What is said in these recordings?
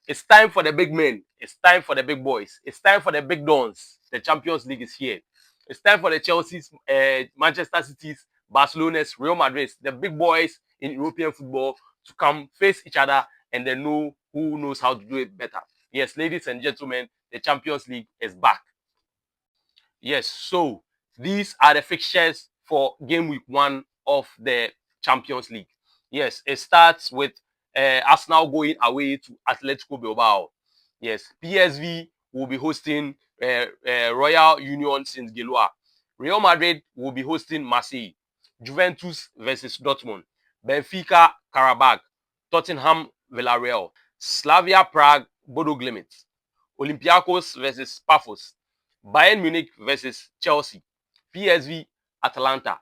It's time for the big men. It's time for the big boys. It's time for the big dons. The Champions League is here. It's time for the Chelsea's, Manchester City's, Barcelona's, Real Madrid's, the big boys in European football to come face each other and then know who knows how to do it better. Yes, ladies and gentlemen, the Champions League is back. Yes, so these are the fixtures for game week 1 of the Champions League. Yes, it starts with Arsenal going away to Atletico Bilbao. Yes, PSV will be hosting Royal Union Saint Gilloise. Real Madrid will be hosting Marseille. Juventus versus Dortmund. Benfica Karabakh. Tottenham Villarreal. Slavia Prague Bodo Glimt. Olympiacos versus Paphos. Bayern Munich versus Chelsea. PSV Atalanta.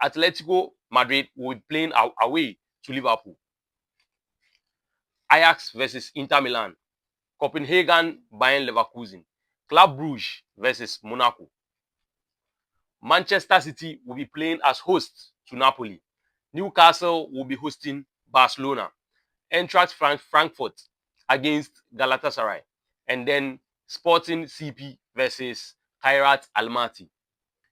Atletico Madrid will be playing away to Liverpool. Ajax versus Inter Milan. Copenhagen Bayern Leverkusen. Club Brugge versus Monaco. Manchester City will be playing as hosts to Napoli. Newcastle will be hosting Barcelona. Eintracht Frankfurt against Galatasaray. And then Sporting CP versus Kairat Almaty.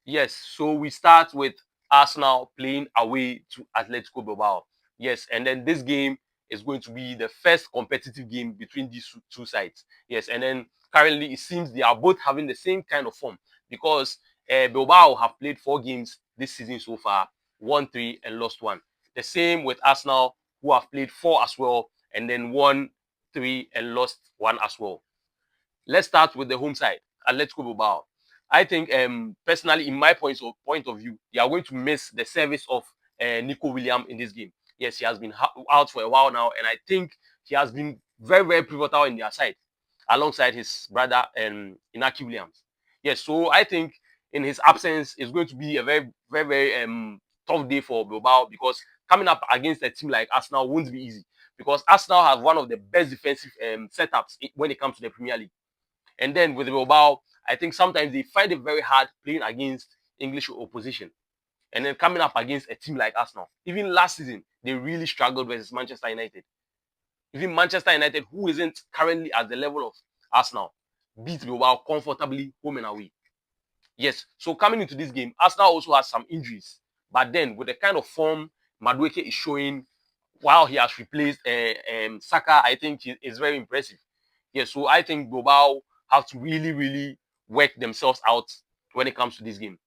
Yes, so we start with Arsenal playing away to Atletico Bilbao. Yes, and then this game is going to be the first competitive game between these two sides. Yes, and then currently it seems they are both having the same kind of form because Bilbao have played 4 games this season so far, won 3 and lost 1. The same with Arsenal, who have played 4 as well, and then won 3 and lost 1 as well. Let's start with the home side, Atletico Bilbao. I think, personally, in my point of view, they are going to miss the service of Nico Williams in this game. Yes, he has been out for a while now, and I think he has been very, very pivotal in their side, alongside his brother Inaki Williams. Yes, so I think in his absence, it's going to be a very, very, very tough day for Bilbao because coming up against a team like Arsenal won't be easy because Arsenal have one of the best defensive setups when it comes to the Premier League. And then with Bilbao, I think sometimes they find it very hard playing against English opposition. And then coming up against a team like Arsenal. Even last season, they really struggled versus Manchester United. Even Manchester United, who isn't currently at the level of Arsenal, beat Bilbao comfortably home and away. Yes, so coming into this game, Arsenal also has some injuries. But then with the kind of form Madueke is showing while he has replaced Saka, I think is very impressive. Yes, so I think Bilbao have to really, really work themselves out when it comes to this game.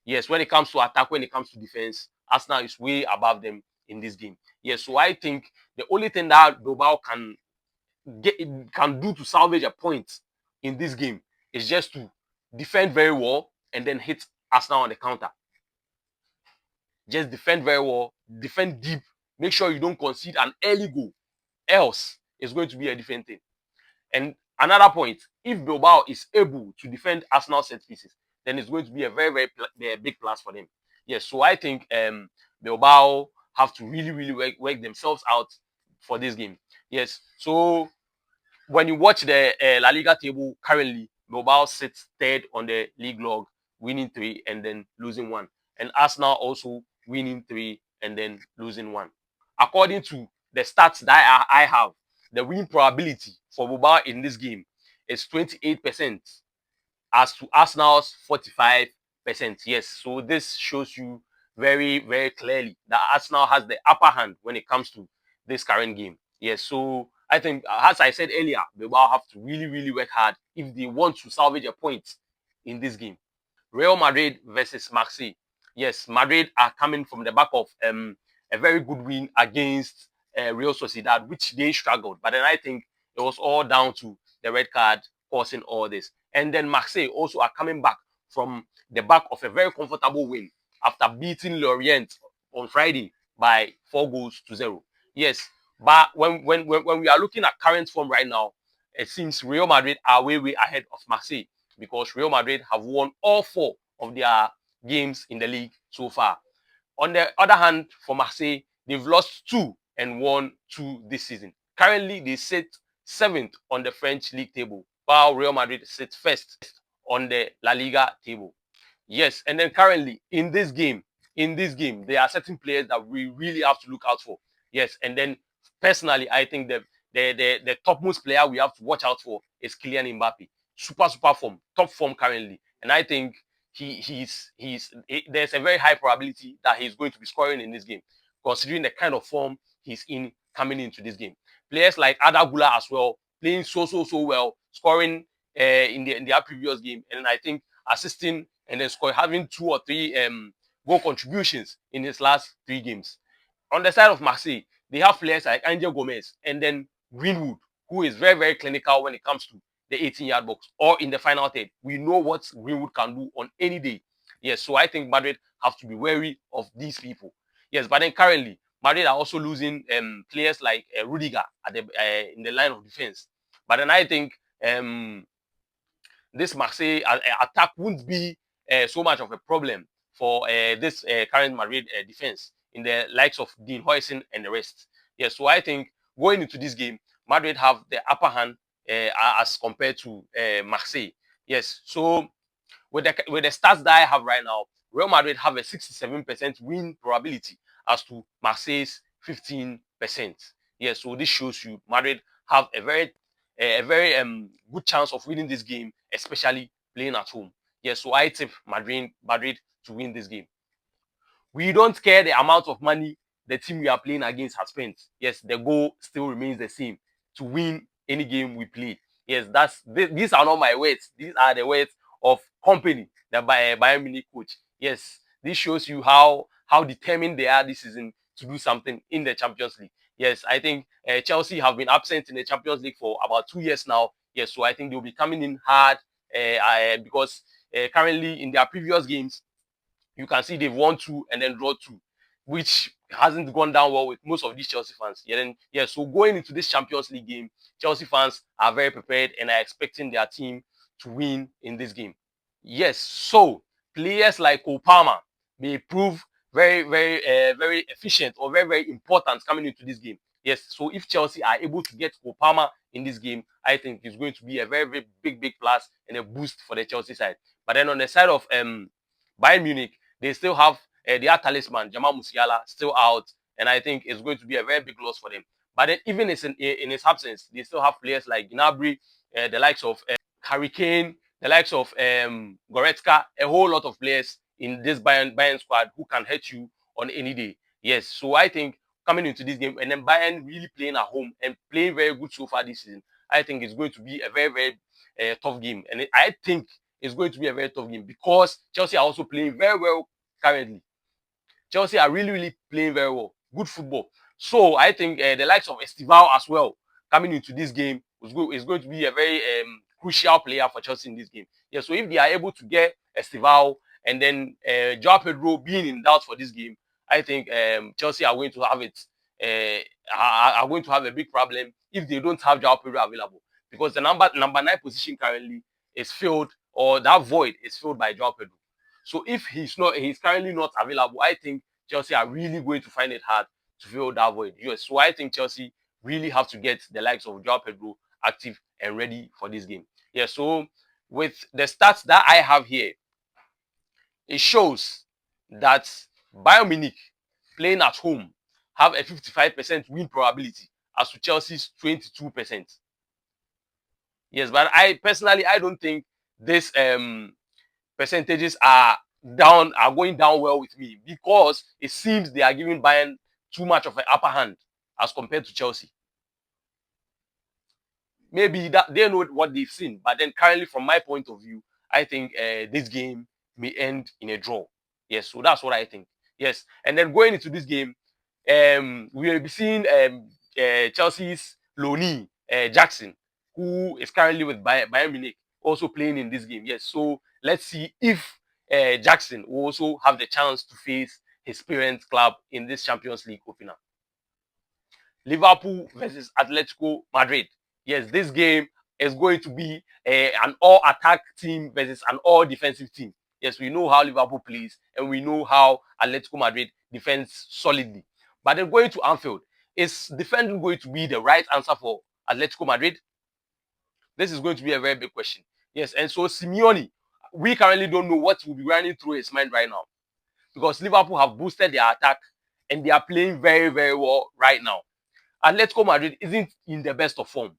Yes, when it comes to attack, when it comes to defense, Arsenal is way above them in this game. Yes, so I think the only thing that Bilbao can do to salvage a point in this game is just to defend very well and then hit Arsenal on the counter. Just defend very well, defend deep, make sure you don't concede an early goal. Else, it's going to be a different thing. And another point, if Bilbao is able to defend Arsenal set pieces, then it's going to be a very, very big plus for them. Yes, so I think Bilbao have to really, really work themselves out for this game. Yes, so when you watch the La Liga table currently, Bilbao sits 3rd on the league log, winning 3 and then losing 1. And Arsenal also winning 3 and then losing 1. According to the stats that I have, the win probability for Bilbao in this game is 28%, as to Arsenal's 45%. Yes, so this shows you very, very clearly that Arsenal has the upper hand when it comes to this current game. Yes, so I think, as I said earlier, Bilbao have to really, really work hard if they want to salvage a point in this game. Real Madrid versus Marseille. Yes, Madrid are coming from the back of a very good win against Real Sociedad, which they struggled. But then I think it was all down to the red card causing all this. And then Marseille also are coming back from the back of a very comfortable win after beating Lorient on Friday by 4-0. Yes, but when we are looking at current form right now, it seems Real Madrid are way, way ahead of Marseille because Real Madrid have won all 4 of their games in the league so far. On the other hand, for Marseille, they've lost 2 and won 2 this season. Currently, they sit 7th on the French league table, while Real Madrid sits 1st on the La Liga table. Yes, and then currently in this game, there are certain players that we really have to look out for. Yes, and then personally, I think that the topmost player we have to watch out for is Kylian Mbappe. Super form, top form currently, and I think there's a very high probability that he's going to be scoring in this game, considering the kind of form he's in coming into this game. Players like Adagula as well, playing so well, scoring in their previous game, and I think assisting and then having 2 or 3 goal contributions in his last 3 games. On the side of Marseille, they have players like Angel Gomez and then Greenwood, who is very clinical when it comes to the 18-yard box or in the final third. We know what Greenwood can do on any day. Yes, so I think Madrid have to be wary of these people. Yes, but then currently, Madrid are also losing players like Rudiger at in the line of defense. But then I think this Marseille attack won't be so much of a problem for this current Madrid defense in the likes of Dean Huijsen and the rest. Yes, so I think going into this game, Madrid have the upper hand as compared to Marseille. Yes, so with the stats that I have right now, Real Madrid have a 67% win probability as to Marseille's 15%. Yes, so this shows you Madrid have a very good chance of winning this game, especially playing at home. Yes, so I tip Madrid to win this game. We don't care the amount of money the team we are playing against has spent. Yes, the goal still remains the same, to win any game we play. Yes, these are not my words. These are the words of company, the Bayern Munich coach. Yes, this shows you how determined they are this season to do something in the Champions League. Yes, I think Chelsea have been absent in the Champions League for about 2 years now. Yes, so I think they'll be coming in hard because currently in their previous games, you can see they've won 2 and then draw 2, which hasn't gone down well with most of these Chelsea fans. So going into this Champions League game, Chelsea fans are very prepared and are expecting their team to win in this game. Yes, so players like Opama may prove very efficient or very important coming into this game. Yes, so if Chelsea are able to get Opama in this game, I think it's going to be a very big plus and a boost for the Chelsea side. But then on the side of Bayern Munich, they still have their talisman, Jamal Musiala, still out, and I think it's going to be a very big loss for them. But then even in his absence, they still have players like Gnabry, the likes of Harry Kane, the likes of Goretzka, a whole lot of players in this Bayern squad who can hurt you on any day. Yes, so I think coming into this game, and then Bayern really playing at home and playing very good so far this season, I think it's going to be a very tough game. And I think it's going to be a very tough game because Chelsea are also playing very well currently. Chelsea are really playing very well. Good football. So I think the likes of Estival as well coming into this game is going to be a very crucial player for Chelsea in this game. Yeah, so if they are able to get Estival and then Joao Pedro being in doubt for this game, I think Chelsea are going to have are going to have a big problem if they don't have Joao Pedro available, because the number 9 position currently is filled, or that void is filled by Joao Pedro. So if he's currently not available, I think Chelsea are really going to find it hard to fill that void. Yes, so I think Chelsea really have to get the likes of Joao Pedro active and ready for this game. Yeah, so with the stats that I have here, it shows that Bayern Munich playing at home have a 55% win probability as to Chelsea's 22%. Yes, but I personally don't think this percentages are going down well with me, because it seems they are giving Bayern too much of an upper hand as compared to Chelsea. Maybe that they know what they've seen, but then currently from my point of view, I think this game may end in a draw. Yes, so that's what I think. Yes, and then going into this game, we will be seeing Chelsea's loanee Jackson, who is currently with Bayern Munich, also playing in this game. Yes, so let's see if Jackson will also have the chance to face his parent club in this Champions League opener. Liverpool versus Atletico Madrid. Yes, this game is going to be an all-attack team versus an all-defensive team. Yes, we know how Liverpool plays, and we know how Atletico Madrid defends solidly. But then going to Anfield, is defending going to be the right answer for Atletico Madrid? This is going to be a very big question. Yes, and so Simeone, we currently don't know what will be running through his mind right now, because Liverpool have boosted their attack and they are playing very well right now. Atletico Madrid isn't in the best of form.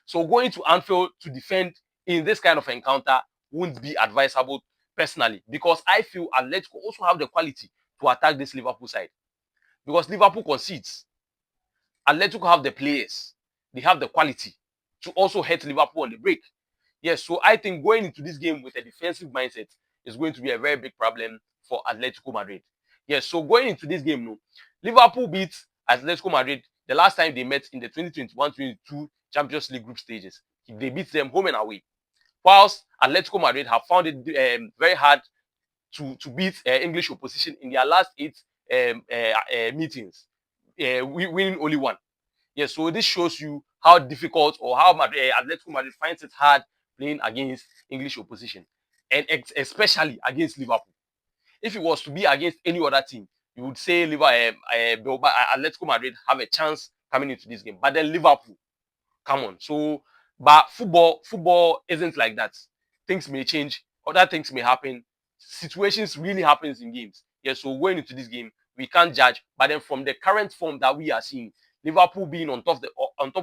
So going to Anfield to defend in this kind of encounter won't be advisable personally, because I feel Atletico also have the quality to attack this Liverpool side. Because Liverpool concedes. Atletico have the players. They have the quality to also hurt Liverpool on the break. Yes, so I think going into this game with a defensive mindset is going to be a very big problem for Atletico Madrid. Yes, so going into this game, no, Liverpool beat Atletico Madrid the last time they met in the 2021-22 Champions League group stages. They beat them home and away. Whilst Atletico Madrid have found it very hard to beat English opposition in their last 8 meetings, winning only one. Yes, so this shows you how difficult or how Atletico Madrid finds it hard playing against English opposition, and especially against Liverpool. If it was to be against any other team, you would say Atletico Madrid have a chance coming into this game. But then Liverpool, come on. So, but football isn't like that. Things may change, other things may happen. Situations really happens in games. Yeah, so going into this game, we can't judge. But then from the current form that we are seeing, Liverpool being on top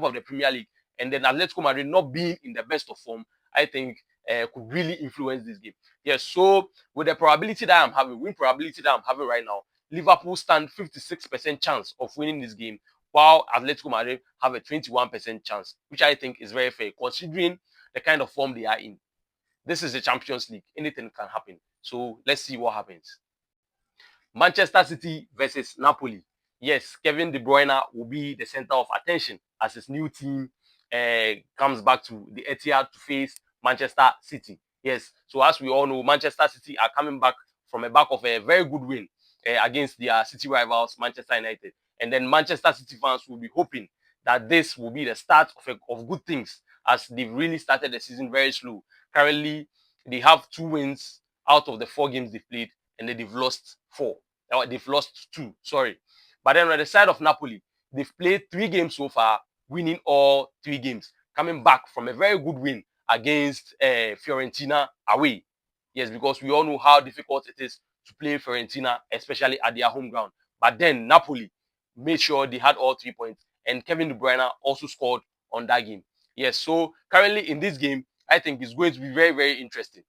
of the Premier League, and then Atletico Madrid not being in the best of form, I think could really influence this game. Yes, so with the probability that I'm having, win probability that I'm having right now, Liverpool stand 56% chance of winning this game, while Atletico Madrid have a 21% chance, which I think is very fair considering the kind of form they are in. This is the Champions League. Anything can happen. So let's see what happens. Manchester City versus Napoli. Yes, Kevin De Bruyne will be the center of attention as his new team comes back to the Etihad to face Manchester City. Yes, so as we all know, Manchester City are coming back from a back of a very good win against their city rivals, Manchester United. And then Manchester City fans will be hoping that this will be the start of good things, as they've really started the season very slow. Currently, they have 2 wins out of the 4 games they've played, and then they've lost 4. They've lost 2, sorry. But then on the side of Napoli, they've played 3 games so far, winning all 3 games, coming back from a very good win against Fiorentina away. Yes, because we all know how difficult it is to play Fiorentina, especially at their home ground. But then Napoli made sure they had all 3 points, and Kevin De Bruyne also scored on that game. Yes, so currently in this game, I think it's going to be very, very interesting,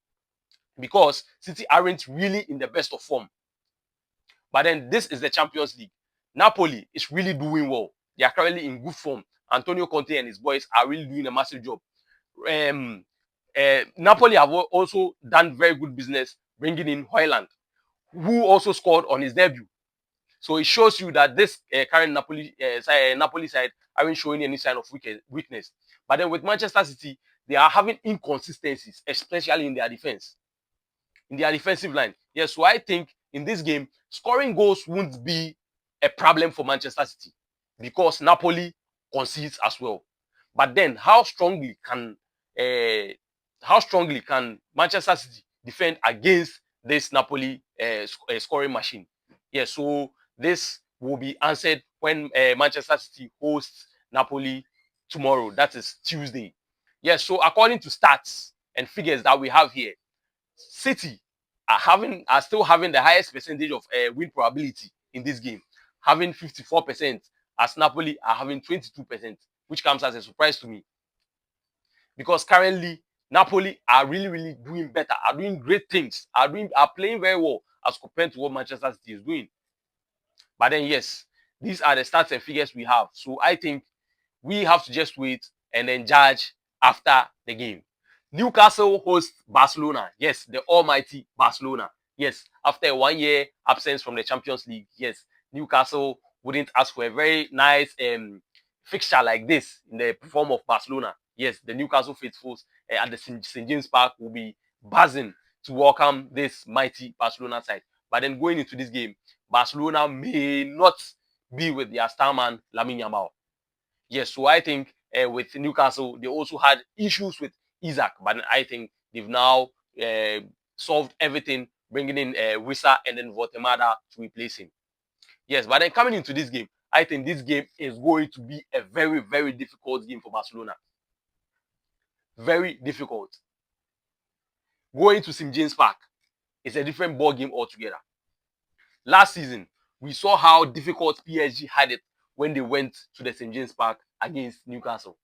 because City aren't really in the best of form. But then this is the Champions League. Napoli is really doing well. They are currently in good form. Antonio Conte and his boys are really doing a massive job. Napoli have also done very good business bringing in Højlund, who also scored on his debut. So it shows you that this current Napoli side aren't showing any sign of weakness. But then with Manchester City, they are having inconsistencies, especially in their defense, in their defensive line. Yes, so I think in this game, scoring goals won't be a problem for Manchester City, because Napoli concedes as well. But then how strongly can Manchester City defend against this Napoli scoring machine? Yes, so this will be answered when Manchester City hosts Napoli tomorrow. That is Tuesday. Yes, so according to stats and figures that we have here, City are still having the highest percentage of win probability in this game, having 54%, as Napoli are having 22%, which comes as a surprise to me, because currently Napoli are really, really doing better, are doing great things, are playing very well as compared to what Manchester City is doing. But then yes, these are the stats and figures we have. So I think we have to just wait and then judge after the game. Newcastle host Barcelona. Yes, the almighty Barcelona. Yes, after a 1-year absence from the Champions League, yes, Newcastle wouldn't ask for a very nice fixture like this in the form of Barcelona. Yes, the Newcastle faithfuls at the St. James Park will be buzzing to welcome this mighty Barcelona side. But then going into this game, Barcelona may not be with their star man, Lamine Yamal. Yes, so I think with Newcastle, they also had issues with Isaac, but I think they've now solved everything, bringing in Wissa and then Votemada to replace him. Yes, but then coming into this game, I think this game is going to be a very, very difficult game for Barcelona. Very difficult. Going to St. James Park is a different ball game altogether. Last season, we saw how difficult PSG had it when they went to the St. James Park against Newcastle.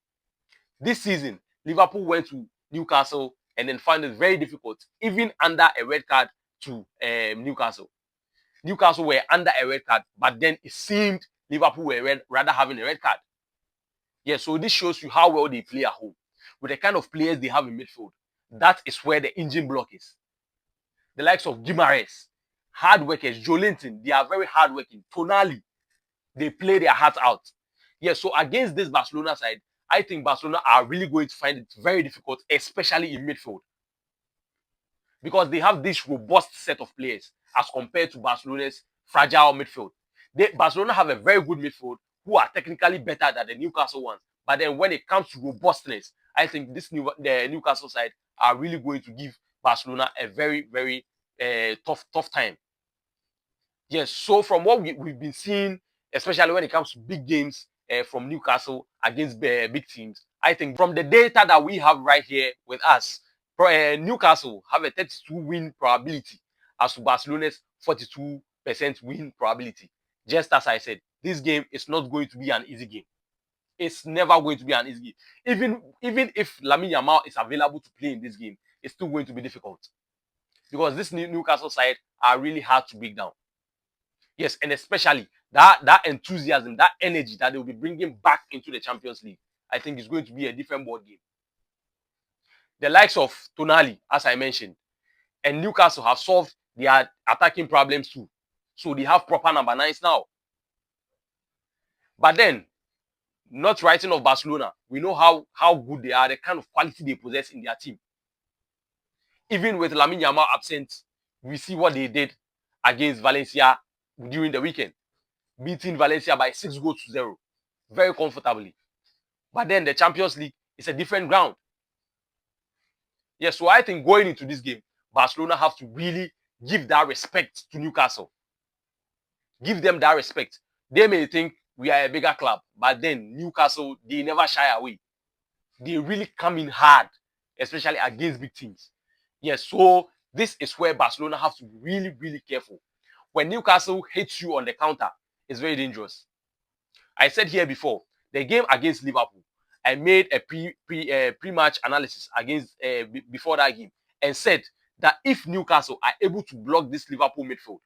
This season, Liverpool went to Newcastle and then found it very difficult, even under a red card to Newcastle. Newcastle were under a red card, but then it seemed Liverpool were rather having a red card. Yeah, so this shows you how well they play at home. With the kind of players they have in midfield, that is where the engine block is. The likes of Guimaraes, hard workers, Jolinton, they are very hardworking. Tonali, they play their heart out. Yeah, so against this Barcelona side, I think Barcelona are really going to find it very difficult, especially in midfield. Because they have this robust set of players as compared to Barcelona's fragile midfield. Barcelona have a very good midfield who are technically better than the Newcastle ones. But then when it comes to robustness, I think the Newcastle side are really going to give Barcelona a very, very tough time. Yes, so from what we've been seeing, especially when it comes to big games from Newcastle against big teams, I think from the data that we have right here with us, Newcastle have a 32 win probability as to Barcelona's 42% win probability. Just as I said, this game is not going to be an easy game. It's never going to be an easy game. Even if Lamine Yamal is available to play in this game, it's still going to be difficult. Because this Newcastle side are really hard to break down. Yes, and especially that enthusiasm, that energy that they will be bringing back into the Champions League, I think is going to be a different ball game. The likes of Tonali, as I mentioned, and Newcastle have solved their attacking problems too. So they have proper number 9s now. But then, not writing of Barcelona, we know how good they are, the kind of quality they possess in their team. Even with Lamine Yamal absent, we see what they did against Valencia during the weekend, beating Valencia by 6-0 very comfortably. But then the Champions League is a different ground. Yes, so I think going into this game, Barcelona have to really give that respect to Newcastle. Give them that respect. They may think we are a bigger club, but then Newcastle, they never shy away. They really come in hard, especially against big teams. Yes, so this is where Barcelona have to be really, really careful. When Newcastle hits you on the counter, it's very dangerous. I said here before, the game against Liverpool, I made a pre-match analysis against before that game and said that if Newcastle are able to block this Liverpool midfield,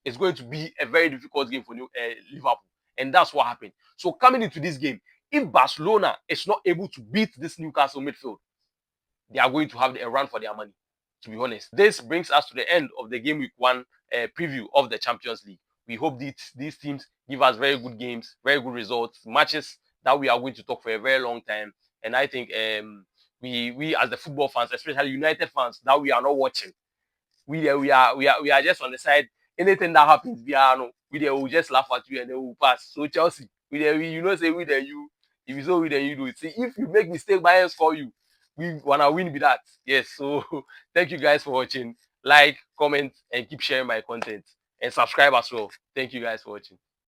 it's going to be a very difficult game for Liverpool. And that's what happened. So coming into this game, if Barcelona is not able to beat this Newcastle midfield, they are going to have a run for their money, to be honest. This brings us to the end of the Game Week 1 preview of the Champions League. We hope these teams give us very good games, very good results, matches that we are going to talk for a very long time. And I think we as the football fans, especially United fans, that we are not watching, we are just on the side. Anything that happens, we will just laugh at you and then we'll pass. So Chelsea, say we there you. If you so we there you do it. See, if you make mistake, Bayern score you. We wanna win with that. Yes. So thank you guys for watching. Like, comment, and keep sharing my content. And subscribe as well. Thank you guys for watching.